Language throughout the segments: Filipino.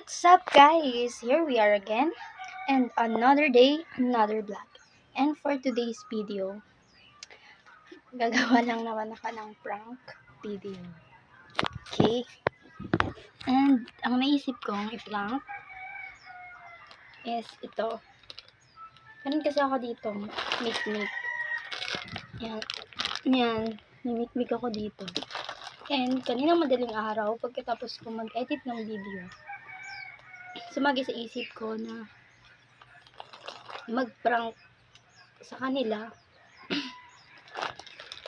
What's up guys? Here we are again and another day, another vlog. And for today's video, gagawa lang naman ako ng prank video. Okay? And ang naisip kong i-prank is ito. Kanin kasi ako dito, mikmik. Yan. Yan. Mimikmik ako dito. And kanina madaling araw, pagkatapos ko mag-edit ng video, sumagi sa isip ko na mag-prank sa kanila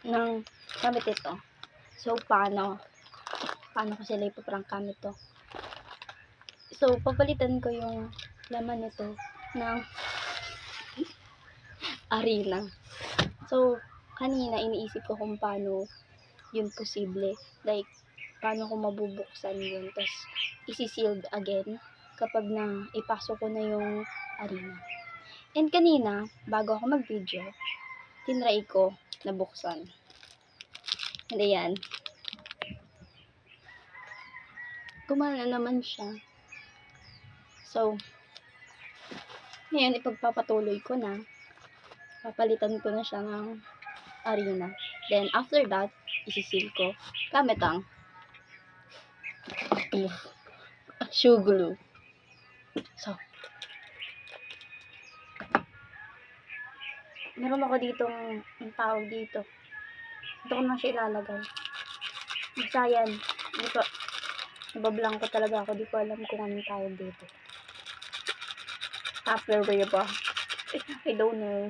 ng gamit ito. So, paano ko sila ipaprank gamit to? So, papalitan ko yung laman nito ng arena. So, kanina iniisip ko kung paano yun posible. Like, paano ko mabubuksan yun. Tapos, isi-sealed again kapag na ipasok ko na yung arena. And kanina, bago ako mag-video, tinry ko na buksan. And ayan. Gumana naman siya. So, ngayon ipagpapatuloy ko na. Papalitan ko na siya ng arena. Then, after that, isi-seal ko gamit ang shoe glue. So, meron ako ditong ang tawag dito. Ito ko na siya ilalagay. Basta yan. Dito, nabablang ko talaga ako. Di ko alam kung anong tawag dito. Tupperware ba? I don't know.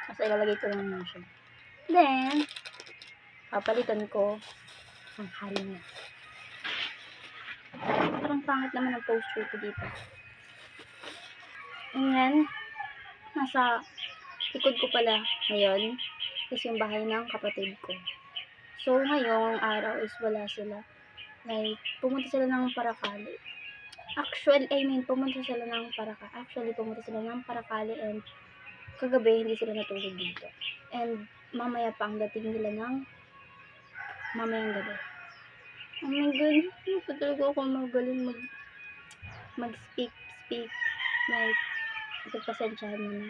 Basta ilalagay ko lang naman siya. Then, papalitan ko ang harina. Parang pangit naman ang posture ko dito. And nasa likod ko pala ngayon is yung bahay ng kapatid ko. So, ngayong araw is wala sila. Like, pumunta sila ng Paracali. Pumunta sila ng Paracali and kagabi hindi sila natulog dito. And mamaya pa ang dating nila ng mamayang gabi. Oh my God, hindi pa talaga ako magaling mag-speak. Like, pagpasensyahan mo na.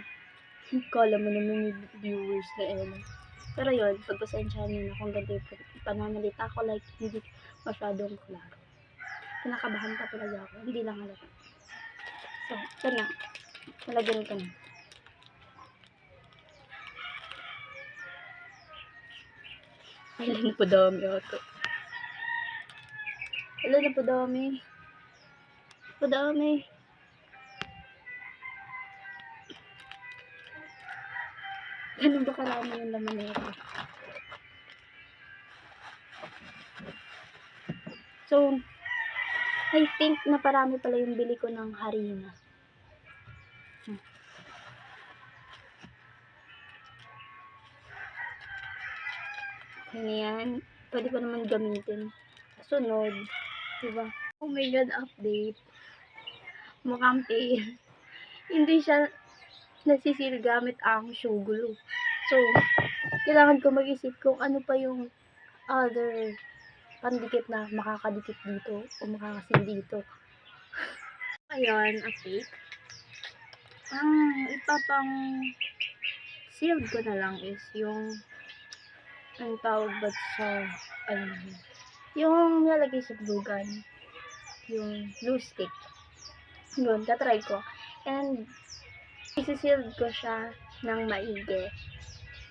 Kala mo naman yung viewers na Pero yun, pagpasensyahan mo na kung ganito yung pananalita ko, like, hindi masyadong klaro. Kinakabahan pa talaga ako, hindi lang halata. So, ito na. Nalagyan ko na. Ilan na po dami ako. Ilan na po dami. Ganun ba karami yung laman na ito? So, I think na parami pala yung bili ko ng harina. Yan. Pwede pa naman gamitin. Sunod. Diba? Oh my God, update. Mukhang fail. Hindi siya nasisil gamit ang shoe glue. So, kailangan ko mag-isip kung ano pa yung other pandikit na makakadikit dito o makakasil dito. Ayun, update. Ang ipapang sealed ko na lang is yung ang tawag ba sa yung nilagay sa glue gun, yung glue stick. Yun, tatry ko. And isi-sealed ko siya ng maigi.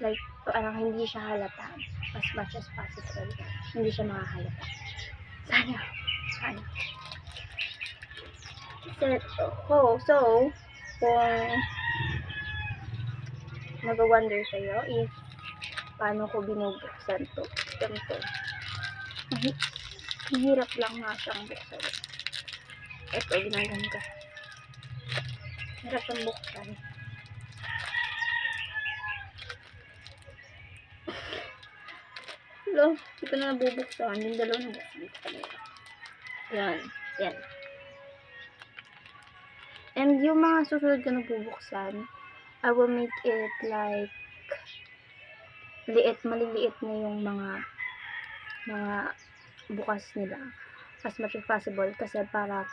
Like, parang hindi siya halata. As much as possible. Hindi siya makahalata. Sana. So, kung nag-wonder kayo if paano ko binubuksan to. Ganito. Hirap lang nga siyang buksan. Ito, ginagawa ko. Hirap siyang buksan. Hello, hindi ko na nabubuksan. Yung dalawa na buksan ko kanina. Yan. And yung mga susunod ko na bubuksan, I will make it like maliliit na yung mga bukas nila as much as possible kasi para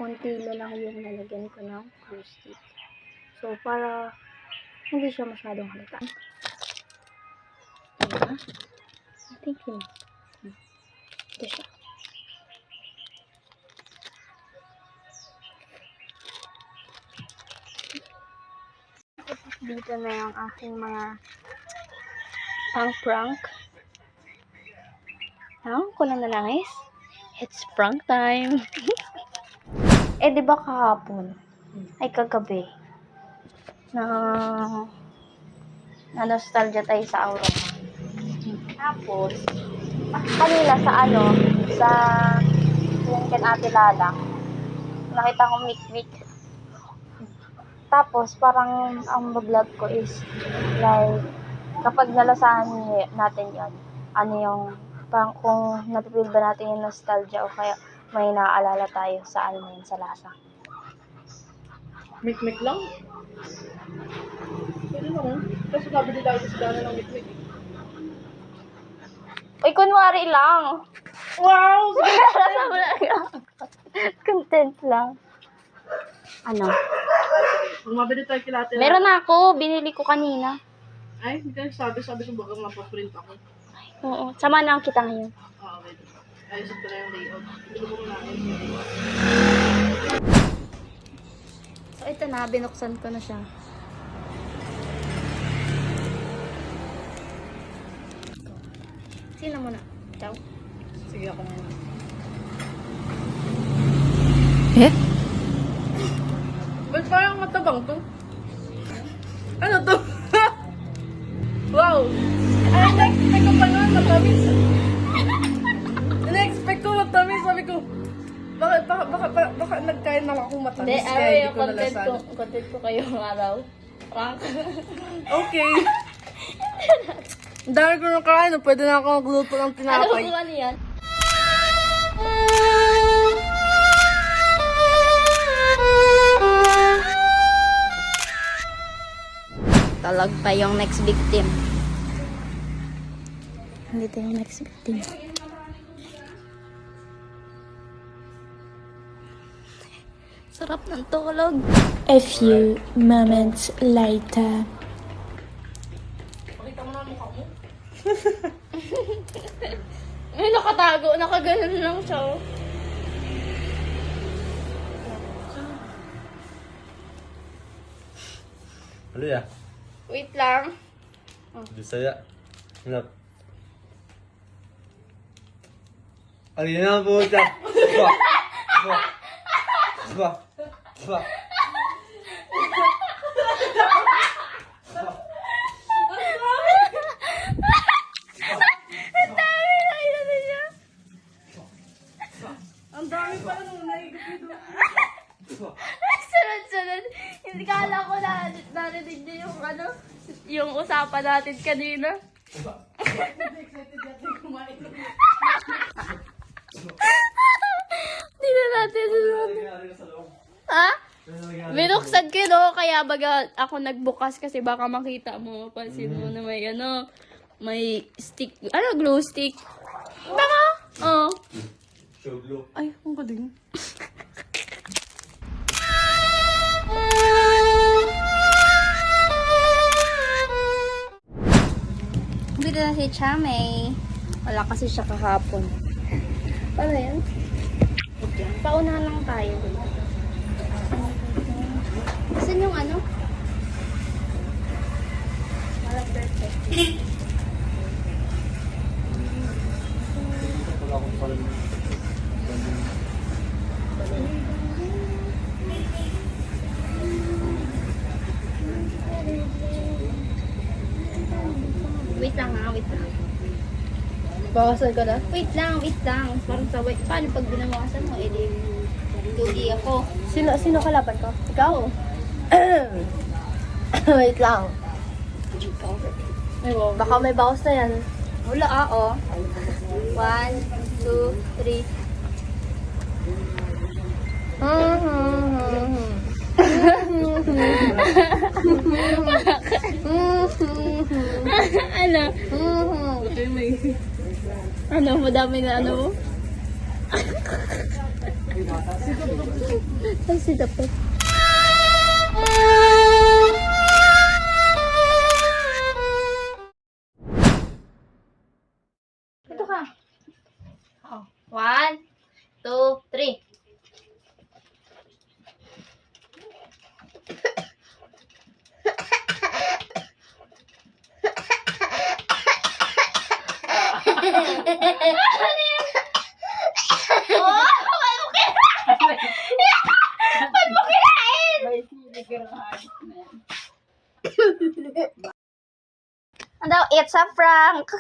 konti na lang yung nalagyan ko ng glue stick. So, para hindi siya masyadong halata. Diba? I think yun. Ito siya. Dito na yung aking mga prank. Ko lang nalangis. It's prank time. Di ba kahapon? Ay, kagabi. Na nostalgia tayo sa Aurora. Tapos, kanina sa yung kan Ate Lala, nakita ko mik-mik. Tapos, parang ang vlog ko is, like, kapag nalasahan natin yon, ano yung, parang kung napipil ba natin yung nostalgia o kaya may naaalala tayo sa ano yun, sa lasa. Mik-mik lang? Pwede naman. Kasi sabi nila ako sa ng mik-mik. Uy, kunwari lang. Wow! Content lang. Ano? Mabili tayo kila Ate Lala. Meron na ako. Binili ko kanina. Ay, hindi ka sabi ko bagang mapaprint ako. Oo. Sama na kita ngayon. Oo, wait. Ayusin ko na yung layout. Hindi ko namin. So, ito na. Binuksan ko na siya. Sino muna? Ikaw? Sige, ako muna. Ba't parang matabang to? Ano to? Wow! Ay, na-expect ko pa nun, matamis. Na-expect ko matamis. Sabi ko, baka nagkain na akong matamis. Kaya hindi ko nalasan. Content ko kayo ng araw. Prank. Okay. Ang dami ko nang kain. Pwede na ako magluto ng Alam tinapay. mo ano yan? Talag pa yung next victim. Dito yung next victim. Sarap ng tulog. A few moments later. Pakita mo na ang mukha mo. Ay, nakatago. Nakaganon lang siya. Oh. Ano ya? Wait lang. Bisaya. Ano? Ang yun ang puta. Ba. Ang dami pa nung naigupit. Sunod-sunod. Hindi kala ko na narinig niyo yung ano, yung usapan natin kanina. Hindi na natin Ha? Binuksan ko no, kaya baga ako nagbukas kasi baka makita mo, pansin mo na may ano, may stick, glue stick. Tama? Oo. Showglow. Ay, ang galing. Dito na si Chame. Wala kasi siya kahapon. Paano yan? Paunahan lang tayo. Saan yung ano? Wala perfect. Wait lang ha, wait lang. Bawasan ka na? Wait lang. Parang sabay. Paano pag binawasan mo? Di lugi ako. Sino kalaban ko? Ikaw? Wait lang. Baka may bawas na yan. Wala oh. 1, 2, 3. Ano? Okay, may... Ano? Madami na ano mo? Si Kasi dapat. Ito ka. Oh. 1, 2, 3. Ano daw? It's a prank.